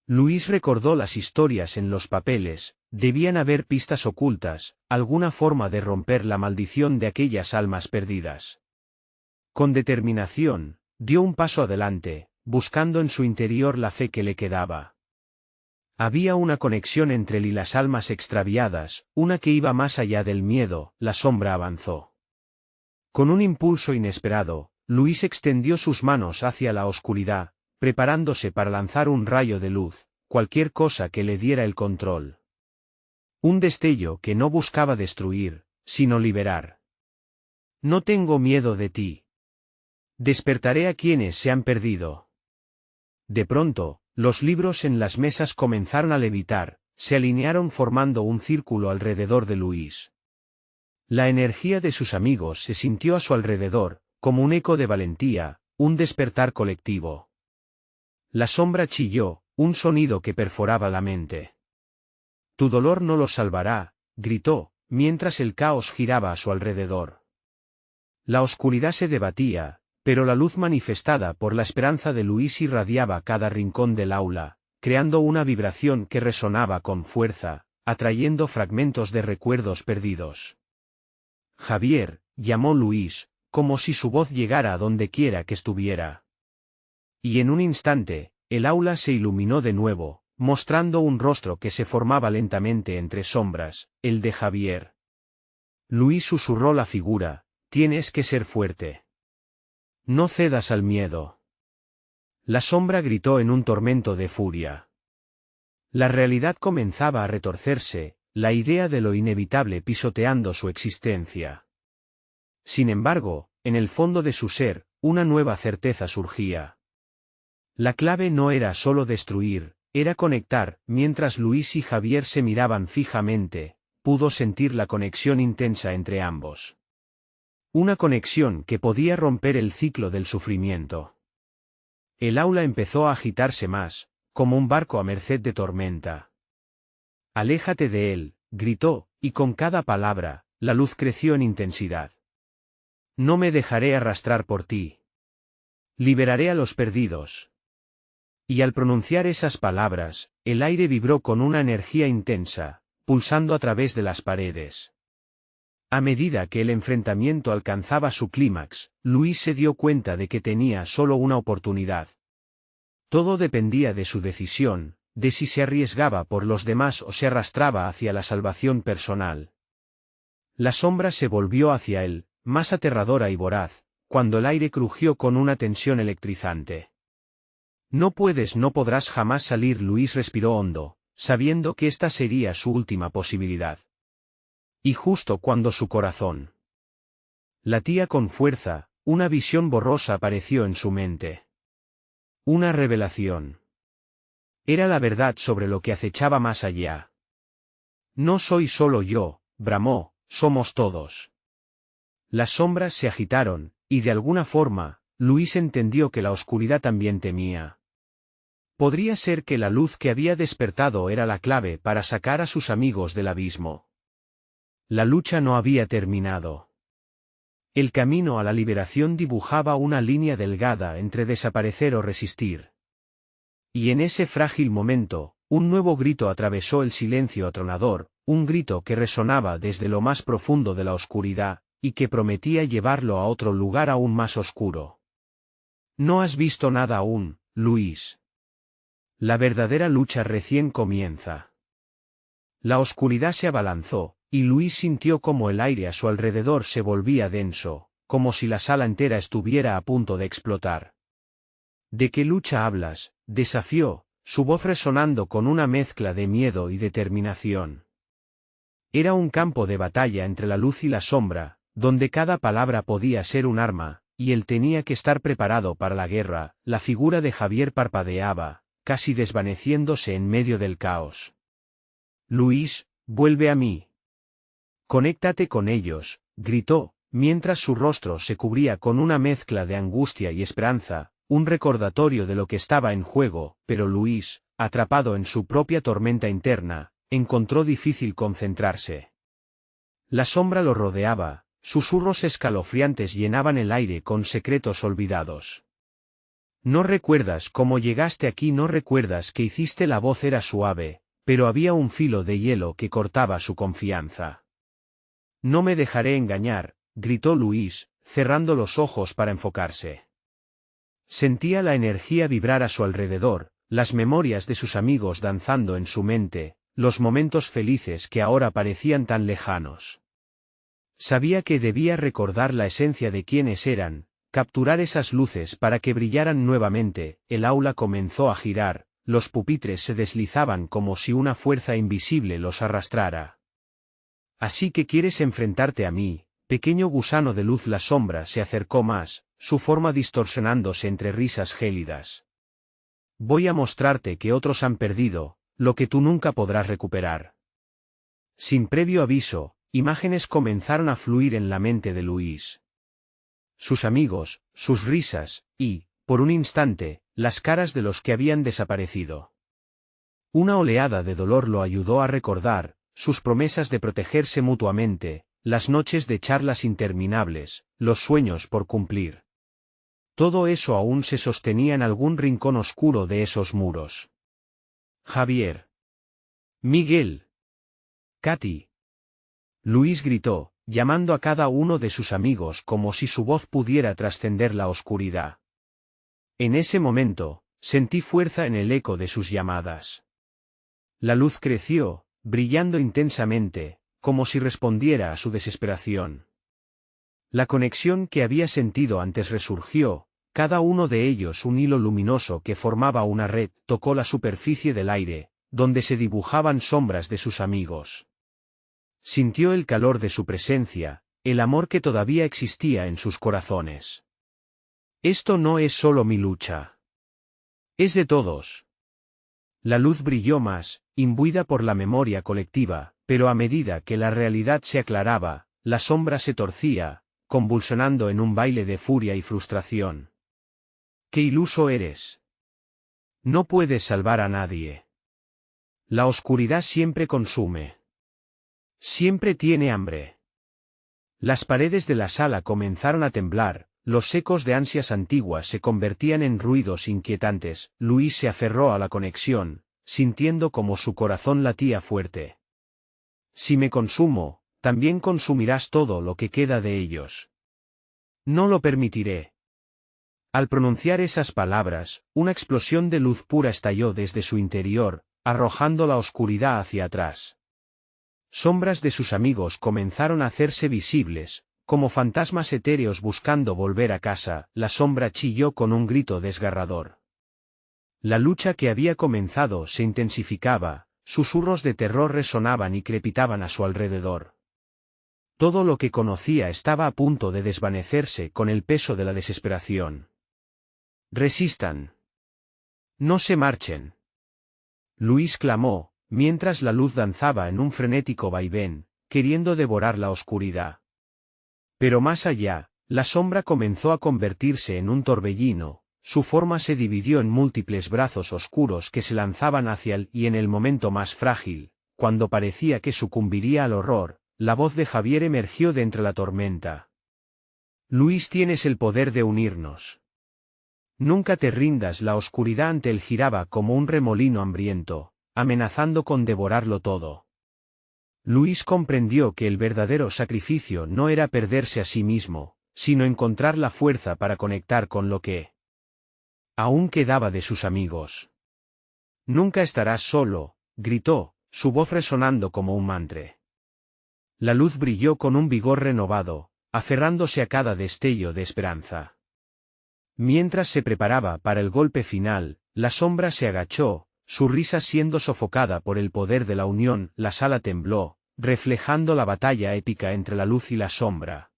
Luis recordó las historias en los papeles, debían haber pistas ocultas, alguna forma de romper la maldición de aquellas almas perdidas. Con determinación, dio un paso adelante, buscando en su interior la fe que le quedaba. Había una conexión entre él y las almas extraviadas, una que iba más allá del miedo. La sombra avanzó. Con un impulso inesperado, Luis extendió sus manos hacia la oscuridad, preparándose para lanzar un rayo de luz, cualquier cosa que le diera el control. Un destello que no buscaba destruir, sino liberar. No tengo miedo de ti. Despertaré a quienes se han perdido. De pronto, los libros en las mesas comenzaron a levitar, se alinearon formando un círculo alrededor de Luis. La energía de sus amigos se sintió a su alrededor, como un eco de valentía, un despertar colectivo. La sombra chilló, un sonido que perforaba la mente. Tu dolor no los salvará, gritó, mientras el caos giraba a su alrededor. La oscuridad se debatía, pero la luz manifestada por la esperanza de Luis irradiaba cada rincón del aula, creando una vibración que resonaba con fuerza, atrayendo fragmentos de recuerdos perdidos. Javier, llamó Luis, como si su voz llegara a donde quiera que estuviera. Y en un instante, el aula se iluminó de nuevo, mostrando un rostro que se formaba lentamente entre sombras, el de Javier. Luis susurró la figura, tienes que ser fuerte. No cedas al miedo. La sombra gritó en un tormento de furia. La realidad comenzaba a retorcerse, la idea de lo inevitable pisoteando su existencia. Sin embargo, en el fondo de su ser, una nueva certeza surgía. La clave no era solo destruir, era conectar. Mientras Luis y Javier se miraban fijamente, pudo sentir la conexión intensa entre ambos. Una conexión que podía romper el ciclo del sufrimiento. El aula empezó a agitarse más, como un barco a merced de tormenta. Aléjate de él, gritó, y con cada palabra, la luz creció en intensidad. No me dejaré arrastrar por ti. Liberaré a los perdidos. Y al pronunciar esas palabras, el aire vibró con una energía intensa, pulsando a través de las paredes. A medida que el enfrentamiento alcanzaba su clímax, Luis se dio cuenta de que tenía solo una oportunidad. Todo dependía de su decisión, de si se arriesgaba por los demás o se arrastraba hacia la salvación personal. La sombra se volvió hacia él, más aterradora y voraz, cuando el aire crujió con una tensión electrizante. No podrás jamás salir. Luis respiró hondo, sabiendo que esta sería su última posibilidad. Y justo cuando su corazón latía con fuerza, una visión borrosa apareció en su mente. Una revelación. Era la verdad sobre lo que acechaba más allá. No soy solo yo, bramó, somos todos. Las sombras se agitaron, y de alguna forma, Luis entendió que la oscuridad también temía. Podría ser que la luz que había despertado era la clave para sacar a sus amigos del abismo. La lucha no había terminado. El camino a la liberación dibujaba una línea delgada entre desaparecer o resistir. Y en ese frágil momento, un nuevo grito atravesó el silencio atronador, un grito que resonaba desde lo más profundo de la oscuridad, y que prometía llevarlo a otro lugar aún más oscuro. No has visto nada aún, Luis. La verdadera lucha recién comienza. La oscuridad se abalanzó, y Luis sintió como el aire a su alrededor se volvía denso, como si la sala entera estuviera a punto de explotar. ¿De qué lucha hablas?, desafió, su voz resonando con una mezcla de miedo y determinación. Era un campo de batalla entre la luz y la sombra, donde cada palabra podía ser un arma, y él tenía que estar preparado para la guerra. La figura de Javier parpadeaba, casi desvaneciéndose en medio del caos. Luis, vuelve a mí. Conéctate con ellos, gritó, mientras su rostro se cubría con una mezcla de angustia y esperanza, un recordatorio de lo que estaba en juego, pero Luis, atrapado en su propia tormenta interna, encontró difícil concentrarse. La sombra lo rodeaba, susurros escalofriantes llenaban el aire con secretos olvidados. No recuerdas cómo llegaste aquí, no recuerdas que hiciste. La voz era suave, pero había un filo de hielo que cortaba su confianza. No me dejaré engañar, gritó Luis, cerrando los ojos para enfocarse. Sentía la energía vibrar a su alrededor, las memorias de sus amigos danzando en su mente, los momentos felices que ahora parecían tan lejanos. Sabía que debía recordar la esencia de quienes eran, capturar esas luces para que brillaran nuevamente. El aula comenzó a girar, los pupitres se deslizaban como si una fuerza invisible los arrastrara. Así que quieres enfrentarte a mí, pequeño gusano de luz. La sombra se acercó más, su forma distorsionándose entre risas gélidas. Voy a mostrarte que otros han perdido, lo que tú nunca podrás recuperar. Sin previo aviso, imágenes comenzaron a fluir en la mente de Luis. Sus amigos, sus risas, y, por un instante, las caras de los que habían desaparecido. Una oleada de dolor lo ayudó a recordar, sus promesas de protegerse mutuamente, las noches de charlas interminables, los sueños por cumplir. Todo eso aún se sostenía en algún rincón oscuro de esos muros. Javier. Miguel. Katy. Luis gritó, llamando a cada uno de sus amigos como si su voz pudiera trascender la oscuridad. En ese momento, sentí fuerza en el eco de sus llamadas. La luz creció, brillando intensamente, como si respondiera a su desesperación. La conexión que había sentido antes resurgió, cada uno de ellos un hilo luminoso que formaba una red. Tocó la superficie del aire, donde se dibujaban sombras de sus amigos. Sintió el calor de su presencia, el amor que todavía existía en sus corazones. Esto no es solo mi lucha. Es de todos. La luz brilló más, imbuida por la memoria colectiva, pero a medida que la realidad se aclaraba, la sombra se torcía, convulsionando en un baile de furia y frustración. ¡Qué iluso eres! No puedes salvar a nadie. La oscuridad siempre consume. Siempre tiene hambre. Las paredes de la sala comenzaron a temblar, los ecos de ansias antiguas se convertían en ruidos inquietantes. Luis se aferró a la conexión, sintiendo como su corazón latía fuerte. Si me consumo, también consumirás todo lo que queda de ellos. No lo permitiré. Al pronunciar esas palabras, una explosión de luz pura estalló desde su interior, arrojando la oscuridad hacia atrás. Sombras de sus amigos comenzaron a hacerse visibles, como fantasmas etéreos buscando volver a casa. La sombra chilló con un grito desgarrador. La lucha que había comenzado se intensificaba, susurros de terror resonaban y crepitaban a su alrededor. Todo lo que conocía estaba a punto de desvanecerse con el peso de la desesperación. Resistan. No se marchen. Luis clamó, mientras la luz danzaba en un frenético vaivén, queriendo devorar la oscuridad. Pero más allá, la sombra comenzó a convertirse en un torbellino, su forma se dividió en múltiples brazos oscuros que se lanzaban hacia él y en el momento más frágil, cuando parecía que sucumbiría al horror, la voz de Javier emergió de entre la tormenta. Luis, tienes el poder de unirnos. Nunca te rindas. La oscuridad ante él giraba como un remolino hambriento, amenazando con devorarlo todo. Luis comprendió que el verdadero sacrificio no era perderse a sí mismo, sino encontrar la fuerza para conectar con lo que aún quedaba de sus amigos. Nunca estarás solo, gritó, su voz resonando como un mantra. La luz brilló con un vigor renovado, aferrándose a cada destello de esperanza. Mientras se preparaba para el golpe final, la sombra se agachó, su risa siendo sofocada por el poder de la unión. La sala tembló, reflejando la batalla épica entre la luz y la sombra.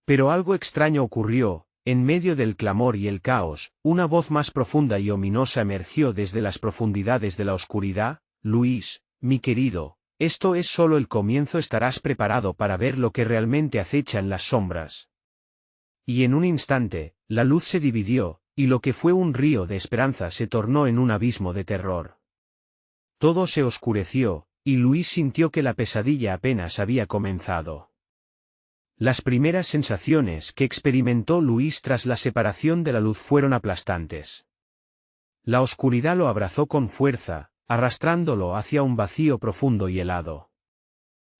Pero algo extraño ocurrió, en medio del clamor y el caos, una voz más profunda y ominosa emergió desde las profundidades de la oscuridad. Luis, mi querido, esto es solo el comienzo. Estarás preparado para ver lo que realmente acecha en las sombras. Y en un instante, la luz se dividió, y lo que fue un río de esperanza se tornó en un abismo de terror. Todo se oscureció, y Luis sintió que la pesadilla apenas había comenzado. Las primeras sensaciones que experimentó Luis tras la separación de la luz fueron aplastantes. La oscuridad lo abrazó con fuerza, arrastrándolo hacia un vacío profundo y helado.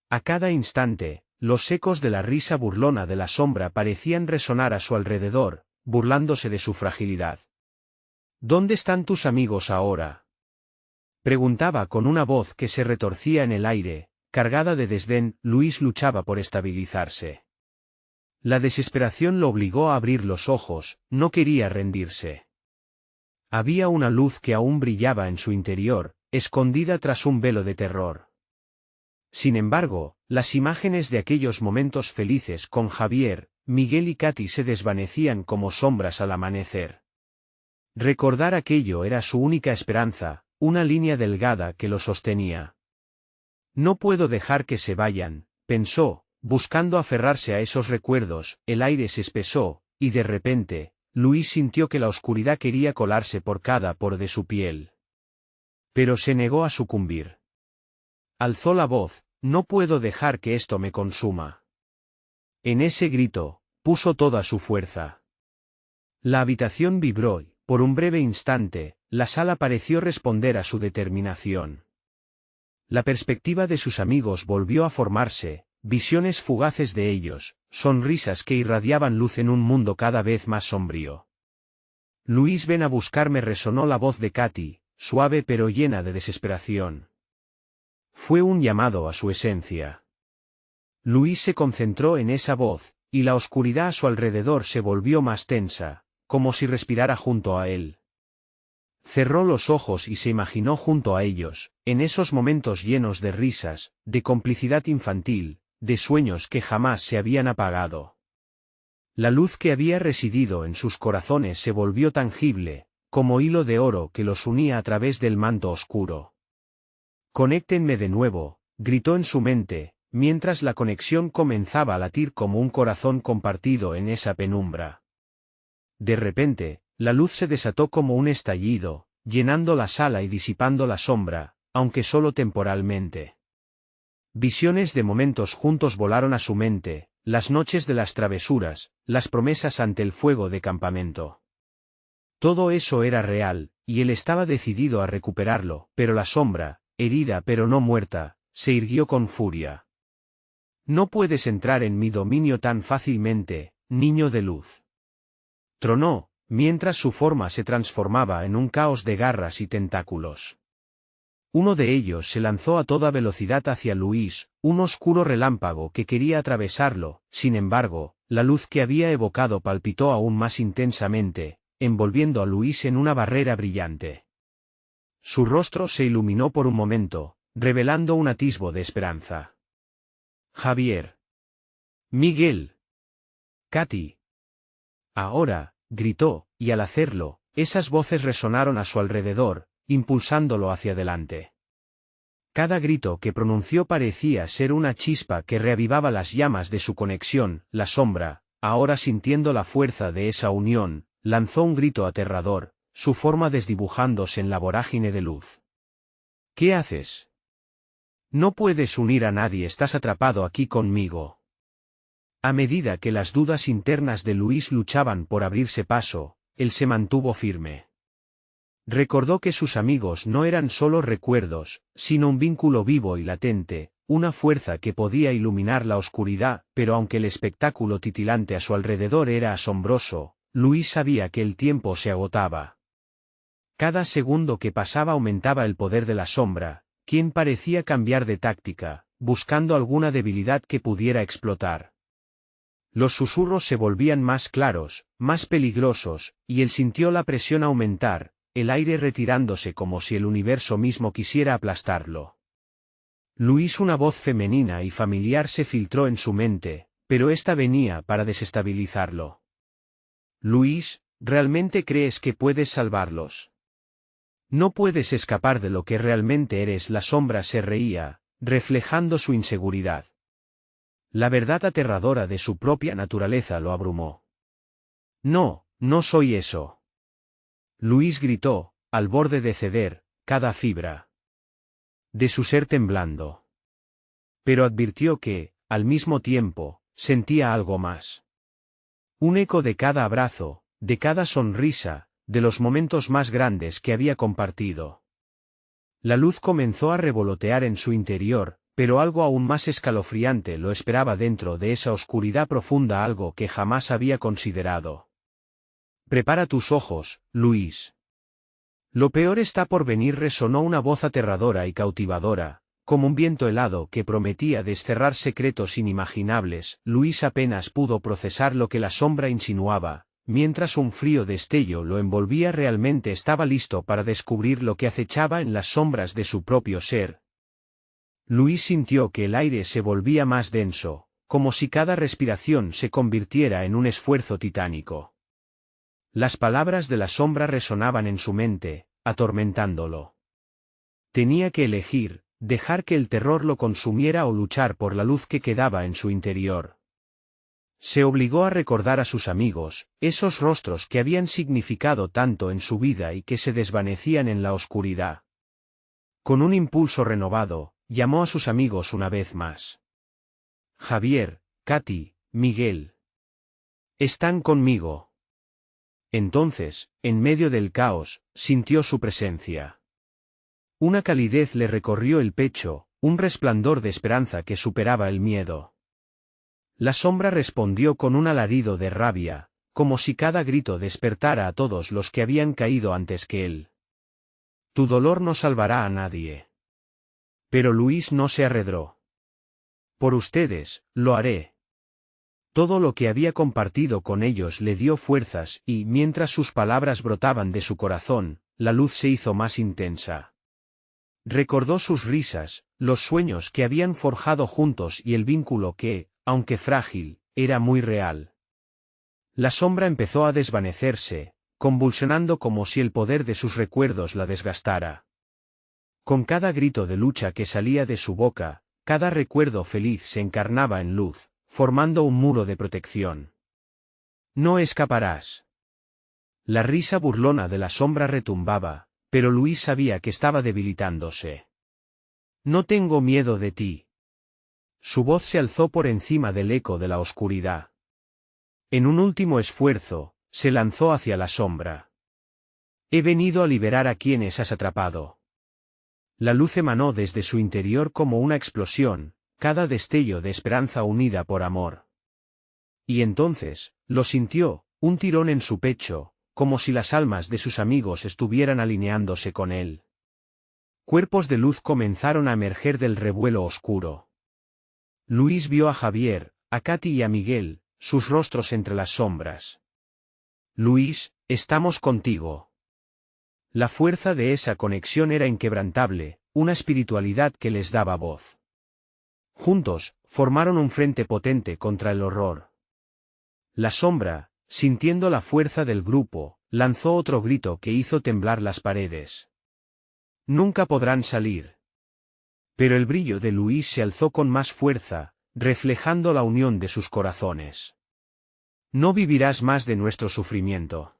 A cada instante, los ecos de la risa burlona de la sombra parecían resonar a su alrededor, burlándose de su fragilidad. ¿Dónde están tus amigos ahora?, preguntaba con una voz que se retorcía en el aire, cargada de desdén. Luis luchaba por estabilizarse. La desesperación lo obligó a abrir los ojos, no quería rendirse. Había una luz que aún brillaba en su interior, escondida tras un velo de terror. Sin embargo, las imágenes de aquellos momentos felices con Javier, Miguel y Katy se desvanecían como sombras al amanecer. Recordar aquello era su única esperanza, una línea delgada que lo sostenía. No puedo dejar que se vayan, pensó, buscando aferrarse a esos recuerdos. El aire se espesó, y de repente, Luis sintió que la oscuridad quería colarse por cada poro de su piel. Pero se negó a sucumbir. Alzó la voz, no puedo dejar que esto me consuma. En ese grito, puso toda su fuerza. La habitación vibró y, por un breve instante, la sala pareció responder a su determinación. La perspectiva de sus amigos volvió a formarse, visiones fugaces de ellos, sonrisas que irradiaban luz en un mundo cada vez más sombrío. Luis, ven a buscarme, resonó la voz de Katy, suave pero llena de desesperación. Fue un llamado a su esencia. Luis se concentró en esa voz, y la oscuridad a su alrededor se volvió más tensa, como si respirara junto a él. Cerró los ojos y se imaginó junto a ellos, en esos momentos llenos de risas, de complicidad infantil, de sueños que jamás se habían apagado. La luz que había residido en sus corazones se volvió tangible, como hilo de oro que los unía a través del manto oscuro. Conéctenme de nuevo, gritó en su mente, mientras la conexión comenzaba a latir como un corazón compartido en esa penumbra. De repente, la luz se desató como un estallido, llenando la sala y disipando la sombra, aunque solo temporalmente. Visiones de momentos juntos volaron a su mente, las noches de las travesuras, las promesas ante el fuego de campamento. Todo eso era real, y él estaba decidido a recuperarlo, pero la sombra, herida pero no muerta, se irguió con furia. No puedes entrar en mi dominio tan fácilmente, niño de luz. Tronó, mientras su forma se transformaba en un caos de garras y tentáculos. Uno de ellos se lanzó a toda velocidad hacia Luis, un oscuro relámpago que quería atravesarlo. Sin embargo, la luz que había evocado palpitó aún más intensamente, envolviendo a Luis en una barrera brillante. Su rostro se iluminó por un momento, revelando un atisbo de esperanza. Javier. Miguel. Katy. Ahora, gritó, y al hacerlo, esas voces resonaron a su alrededor, impulsándolo hacia adelante. Cada grito que pronunció parecía ser una chispa que reavivaba las llamas de su conexión. La sombra, ahora sintiendo la fuerza de esa unión, lanzó un grito aterrador, su forma desdibujándose en la vorágine de luz. ¿Qué haces? No puedes unir a nadie, estás atrapado aquí conmigo. A medida que las dudas internas de Luis luchaban por abrirse paso, él se mantuvo firme. Recordó que sus amigos no eran solo recuerdos, sino un vínculo vivo y latente, una fuerza que podía iluminar la oscuridad, pero aunque el espectáculo titilante a su alrededor era asombroso, Luis sabía que el tiempo se agotaba. Cada segundo que pasaba aumentaba el poder de la sombra, quien parecía cambiar de táctica, buscando alguna debilidad que pudiera explotar. Los susurros se volvían más claros, más peligrosos, y él sintió la presión aumentar, el aire retirándose como si el universo mismo quisiera aplastarlo. Luis, una voz femenina y familiar se filtró en su mente, pero esta venía para desestabilizarlo. Luis, ¿realmente crees que puedes salvarlos? No puedes escapar de lo que realmente eres. La sombra se reía, reflejando su inseguridad. La verdad aterradora de su propia naturaleza lo abrumó. No, no soy eso. Luis gritó, al borde de ceder, cada fibra de su ser temblando. Pero advirtió que, al mismo tiempo, sentía algo más. Un eco de cada abrazo, de cada sonrisa, de los momentos más grandes que había compartido. La luz comenzó a revolotear en su interior, pero algo aún más escalofriante lo esperaba dentro de esa oscuridad profunda, algo que jamás había considerado. Prepara tus ojos, Luis. Lo peor está por venir, resonó una voz aterradora y cautivadora, como un viento helado que prometía desterrar secretos inimaginables. Luis apenas pudo procesar lo que la sombra insinuaba, mientras un frío destello lo envolvía. Realmente estaba listo para descubrir lo que acechaba en las sombras de su propio ser. Luis sintió que el aire se volvía más denso, como si cada respiración se convirtiera en un esfuerzo titánico. Las palabras de la sombra resonaban en su mente, atormentándolo. Tenía que elegir, dejar que el terror lo consumiera o luchar por la luz que quedaba en su interior. Se obligó a recordar a sus amigos, esos rostros que habían significado tanto en su vida y que se desvanecían en la oscuridad. Con un impulso renovado, llamó a sus amigos una vez más. Javier, Katy, Miguel. Están conmigo. Entonces, en medio del caos, sintió su presencia. Una calidez le recorrió el pecho, un resplandor de esperanza que superaba el miedo. La sombra respondió con un alarido de rabia, como si cada grito despertara a todos los que habían caído antes que él. Tu dolor no salvará a nadie. Pero Luis no se arredró. Por ustedes, lo haré. Todo lo que había compartido con ellos le dio fuerzas y, mientras sus palabras brotaban de su corazón, la luz se hizo más intensa. Recordó sus risas, los sueños que habían forjado juntos y el vínculo que, aunque frágil, era muy real. La sombra empezó a desvanecerse, convulsionando como si el poder de sus recuerdos la desgastara. Con cada grito de lucha que salía de su boca, cada recuerdo feliz se encarnaba en luz, formando un muro de protección. No escaparás. La risa burlona de la sombra retumbaba, pero Luis sabía que estaba debilitándose. No tengo miedo de ti. Su voz se alzó por encima del eco de la oscuridad. En un último esfuerzo, se lanzó hacia la sombra. He venido a liberar a quienes has atrapado. La luz emanó desde su interior como una explosión, cada destello de esperanza unida por amor. Y entonces, lo sintió, un tirón en su pecho, como si las almas de sus amigos estuvieran alineándose con él. Cuerpos de luz comenzaron a emerger del revuelo oscuro. Luis vio a Javier, a Katy y a Miguel, sus rostros entre las sombras. Luis, estamos contigo. La fuerza de esa conexión era inquebrantable, una espiritualidad que les daba voz. Juntos, formaron un frente potente contra el horror. La sombra, sintiendo la fuerza del grupo, lanzó otro grito que hizo temblar las paredes. Nunca podrán salir. Pero el brillo de Luis se alzó con más fuerza, reflejando la unión de sus corazones. No vivirás más de nuestro sufrimiento.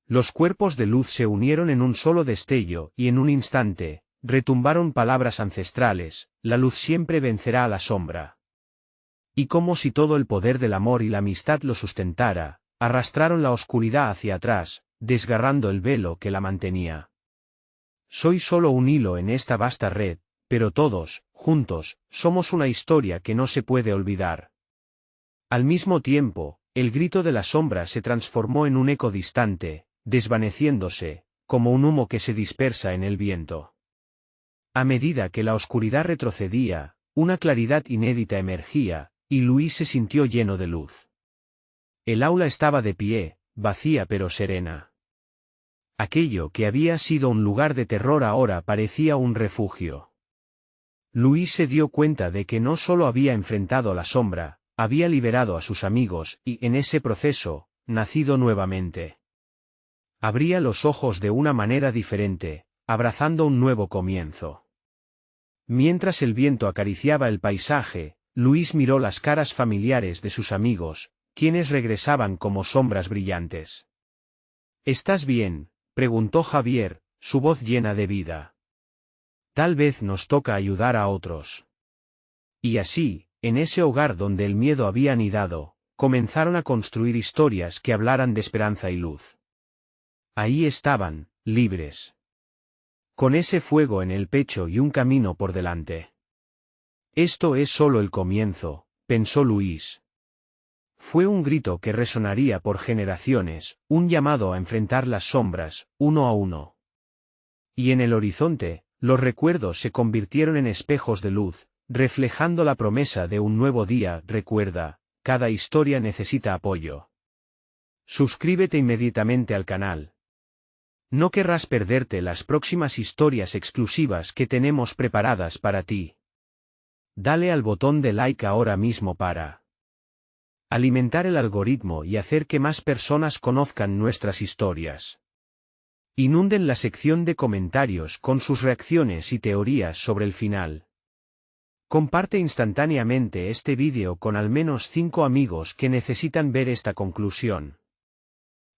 Los cuerpos de luz se unieron en un solo destello y en un instante, retumbaron palabras ancestrales: la luz siempre vencerá a la sombra. Y como si todo el poder del amor y la amistad lo sustentara, arrastraron la oscuridad hacia atrás, desgarrando el velo que la mantenía. Soy solo un hilo en esta vasta red, pero todos, juntos, somos una historia que no se puede olvidar. Al mismo tiempo, el grito de la sombra se transformó en un eco distante, desvaneciéndose, como un humo que se dispersa en el viento. A medida que la oscuridad retrocedía, una claridad inédita emergía, y Luis se sintió lleno de luz. El aula estaba de pie, vacía pero serena. Aquello que había sido un lugar de terror ahora parecía un refugio. Luis se dio cuenta de que no solo había enfrentado a la sombra, había liberado a sus amigos y, en ese proceso, nacido nuevamente. Abría los ojos de una manera diferente, abrazando un nuevo comienzo. Mientras el viento acariciaba el paisaje, Luis miró las caras familiares de sus amigos, quienes regresaban como sombras brillantes. ¿Estás bien?, preguntó Javier, su voz llena de vida. Tal vez nos toca ayudar a otros. Y así, en ese hogar donde el miedo había anidado, comenzaron a construir historias que hablaran de esperanza y luz. Ahí estaban, libres. Con ese fuego en el pecho y un camino por delante. Esto es solo el comienzo, pensó Luis. Fue un grito que resonaría por generaciones, un llamado a enfrentar las sombras, uno a uno. Y en el horizonte, los recuerdos se convirtieron en espejos de luz, reflejando la promesa de un nuevo día. Recuerda, cada historia necesita apoyo. Suscríbete inmediatamente al canal. No querrás perderte las próximas historias exclusivas que tenemos preparadas para ti. Dale al botón de like ahora mismo para alimentar el algoritmo y hacer que más personas conozcan nuestras historias. Inunden la sección de comentarios con sus reacciones y teorías sobre el final. Comparte instantáneamente este vídeo con al menos 5 amigos que necesitan ver esta conclusión.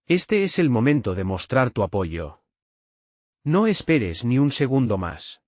Este es el momento de mostrar tu apoyo. No esperes ni un segundo más.